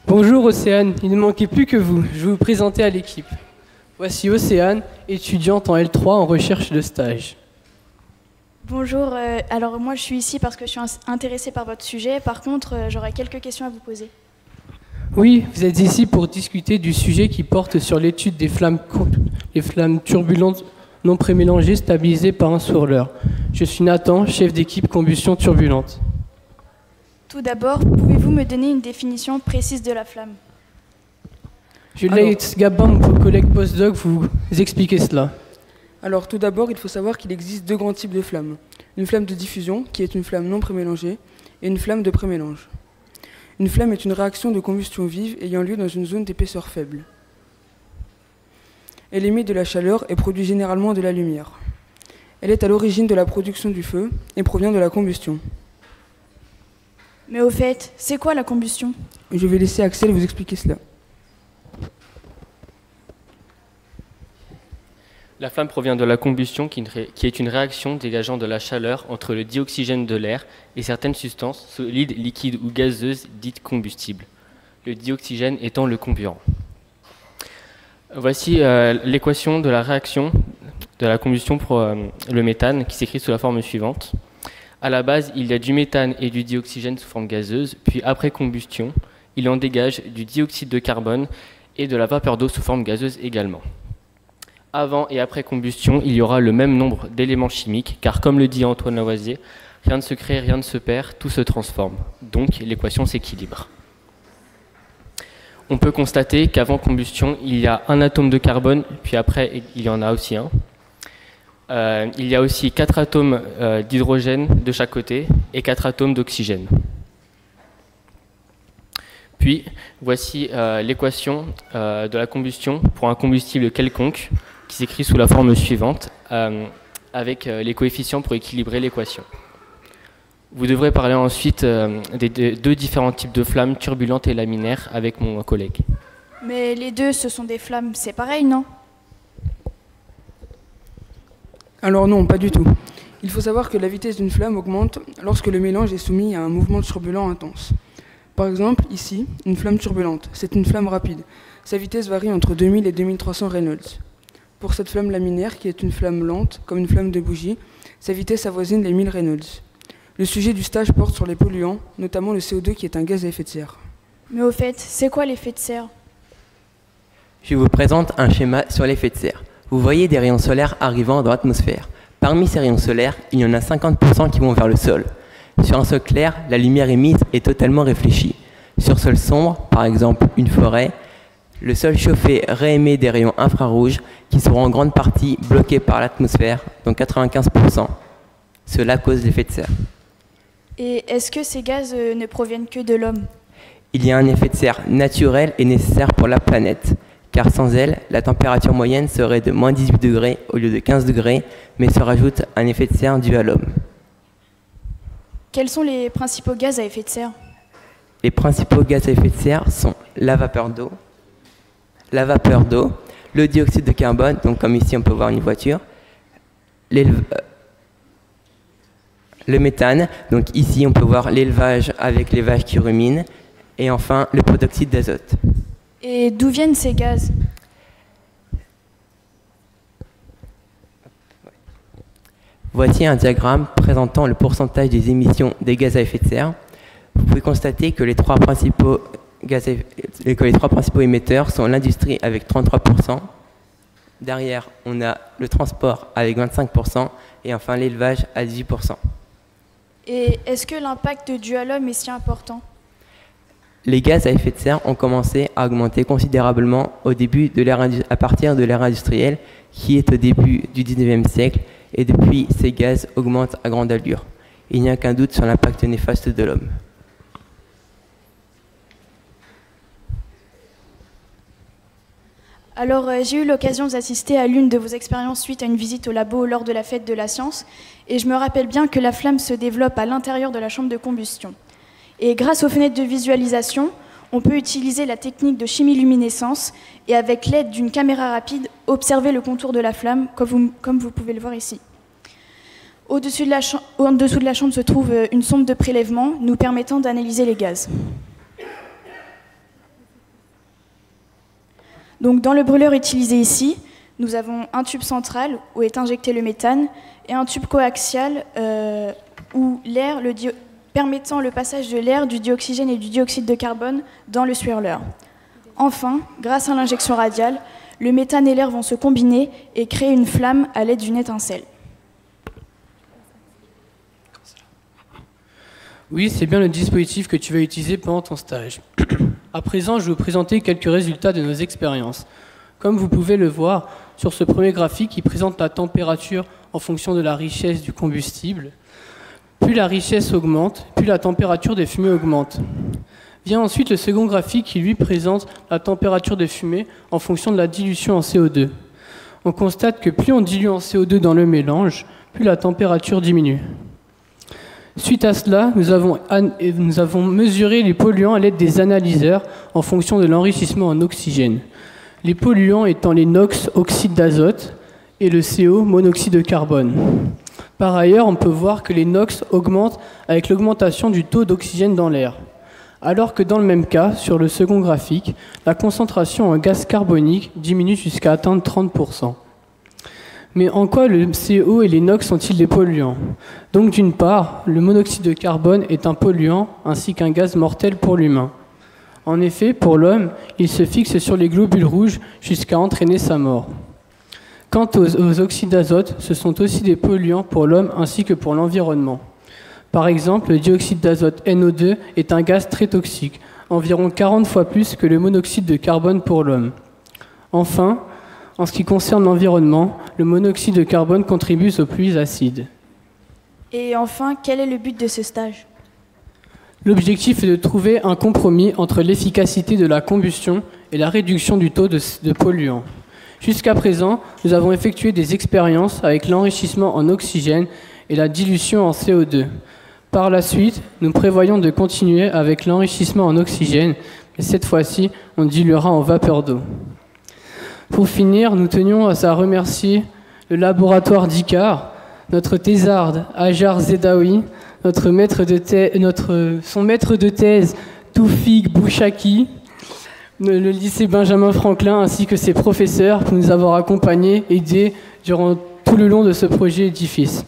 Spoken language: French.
Bonjour Océane, il ne manquait plus que vous. Je vais vous présenter à l'équipe. Voici Océane, étudiante en L3 en recherche de stage. Bonjour, alors moi je suis ici parce que je suis intéressée par votre sujet. Par contre, j'aurais quelques questions à vous poser. Oui, vous êtes ici pour discuter du sujet qui porte sur l'étude des flammes turbulentes non prémélangées stabilisées par un swirler. Je suis Nathan, chef d'équipe combustion turbulente. Tout d'abord, pouvez-vous me donner une définition précise de la flamme? Je laisse Gabin, vos collègues postdoc, vous expliquer cela. Alors tout d'abord, il faut savoir qu'il existe deux grands types de flammes. Une flamme de diffusion, qui est une flamme non prémélangée, et une flamme de prémélange. Une flamme est une réaction de combustion vive ayant lieu dans une zone d'épaisseur faible. Elle émet de la chaleur et produit généralement de la lumière. Elle est à l'origine de la production du feu et provient de la combustion. Mais au fait, c'est quoi la combustion? Je vais laisser Axel vous expliquer cela. La flamme provient de la combustion qui est une réaction dégageant de la chaleur entre le dioxygène de l'air et certaines substances solides, liquides ou gazeuses dites combustibles, le dioxygène étant le comburant. Voici l'équation de la réaction de la combustion pour le méthane qui s'écrit sous la forme suivante. À la base, il y a du méthane et du dioxygène sous forme gazeuse, puis après combustion, il en dégage du dioxyde de carbone et de la vapeur d'eau sous forme gazeuse également. Avant et après combustion, il y aura le même nombre d'éléments chimiques, car comme le dit Antoine Lavoisier, rien ne se crée, rien ne se perd, tout se transforme. Donc l'équation s'équilibre. On peut constater qu'avant combustion, il y a un atome de carbone, puis après, il y en a aussi un. Il y a aussi 4 atomes d'hydrogène de chaque côté et 4 atomes d'oxygène. Puis, voici l'équation de la combustion pour un combustible quelconque, qui s'écrit sous la forme suivante, avec les coefficients pour équilibrer l'équation. Vous devrez parler ensuite des deux différents types de flammes, turbulentes et laminaires, avec mon collègue. Mais les deux, ce sont des flammes, c'est pareil, non? Alors non, pas du tout. Il faut savoir que la vitesse d'une flamme augmente lorsque le mélange est soumis à un mouvement turbulent intense. Par exemple, ici, une flamme turbulente, c'est une flamme rapide. Sa vitesse varie entre 2000 et 2300 Reynolds. Pour cette flamme laminaire, qui est une flamme lente, comme une flamme de bougie, sa vitesse avoisine les 1000 Reynolds. Le sujet du stage porte sur les polluants, notamment le CO2 qui est un gaz à effet de serre. Mais au fait, c'est quoi l'effet de serre? Je vous présente un schéma sur l'effet de serre. Vous voyez des rayons solaires arrivant dans l'atmosphère. Parmi ces rayons solaires, il y en a 50% qui vont vers le sol. Sur un sol clair, la lumière émise est totalement réfléchie. Sur sol sombre, par exemple une forêt, le sol chauffé réémet des rayons infrarouges qui seront en grande partie bloqués par l'atmosphère, donc 95%. Cela cause l'effet de serre. Et est-ce que ces gaz ne proviennent que de l'homme? Il y a un effet de serre naturel et nécessaire pour la planète, car sans elle, la température moyenne serait de moins 18 degrés au lieu de 15 degrés, mais se rajoute un effet de serre dû à l'homme. Quels sont les principaux gaz à effet de serre? Les principaux gaz à effet de serre sont la vapeur d'eau, le dioxyde de carbone, donc comme ici on peut voir une voiture, le méthane, donc ici on peut voir l'élevage avec les vaches qui ruminent, et enfin le protoxyde d'azote. Et d'où viennent ces gaz? Voici un diagramme présentant le pourcentage des émissions des gaz à effet de serre. Vous pouvez constater que les trois principaux émetteurs sont l'industrie avec 33%. Derrière, on a le transport avec 25% et enfin l'élevage à 18%. Et est-ce que l'impact dû à l'homme est si important? Les gaz à effet de serre ont commencé à augmenter considérablement à partir de l'ère industrielle qui est au début du 19e siècle et depuis ces gaz augmentent à grande allure. Il n'y a qu'un doute sur l'impact néfaste de l'homme. Alors, j'ai eu l'occasion d'assister à l'une de vos expériences suite à une visite au labo lors de la fête de la science, et je me rappelle bien que la flamme se développe à l'intérieur de la chambre de combustion. Et grâce aux fenêtres de visualisation, on peut utiliser la technique de chimiluminescence et avec l'aide d'une caméra rapide, observer le contour de la flamme, comme vous pouvez le voir ici. En dessous de la chambre se trouve une sonde de prélèvement nous permettant d'analyser les gaz. Donc, dans le brûleur utilisé ici, nous avons un tube central où est injecté le méthane et un tube coaxial permettant le passage de l'air, du dioxygène et du dioxyde de carbone dans le swirler. Enfin, grâce à l'injection radiale, le méthane et l'air vont se combiner et créer une flamme à l'aide d'une étincelle. Oui, c'est bien le dispositif que tu vas utiliser pendant ton stage. À présent, je vais vous présenter quelques résultats de nos expériences. Comme vous pouvez le voir sur ce premier graphique qui présente la température en fonction de la richesse du combustible, plus la richesse augmente, plus la température des fumées augmente. Vient ensuite le second graphique qui lui présente la température des fumées en fonction de la dilution en CO2. On constate que plus on dilue en CO2 dans le mélange, plus la température diminue. Suite à cela, nous avons mesuré les polluants à l'aide des analyseurs en fonction de l'enrichissement en oxygène. Les polluants étant les NOx, oxyde d'azote, et le CO, monoxyde de carbone. Par ailleurs, on peut voir que les NOx augmentent avec l'augmentation du taux d'oxygène dans l'air. Alors que dans le même cas, sur le second graphique, la concentration en gaz carbonique diminue jusqu'à atteindre 30%. Mais en quoi le CO et les NOx sont-ils des polluants? Donc d'une part, le monoxyde de carbone est un polluant ainsi qu'un gaz mortel pour l'humain. En effet, pour l'homme, il se fixe sur les globules rouges jusqu'à entraîner sa mort. Quant aux oxydes d'azote, ce sont aussi des polluants pour l'homme ainsi que pour l'environnement. Par exemple, le dioxyde d'azote NO2 est un gaz très toxique, environ 40 fois plus que le monoxyde de carbone pour l'homme. Enfin, en ce qui concerne l'environnement, le monoxyde de carbone contribue aux pluies acides. Et enfin, quel est le but de ce stage? L'objectif est de trouver un compromis entre l'efficacité de la combustion et la réduction du taux de polluants. Jusqu'à présent, nous avons effectué des expériences avec l'enrichissement en oxygène et la dilution en CO2. Par la suite, nous prévoyons de continuer avec l'enrichissement en oxygène, mais cette fois-ci, on diluera en vapeur d'eau. Pour finir, nous tenions à remercier le laboratoire d'ICAR, notre thésarde Hajar Zedaoui, son maître de thèse Toufik Bouchaki, le lycée Benjamin Franklin ainsi que ses professeurs pour nous avoir accompagnés, aidés durant tout le long de ce projet édifice.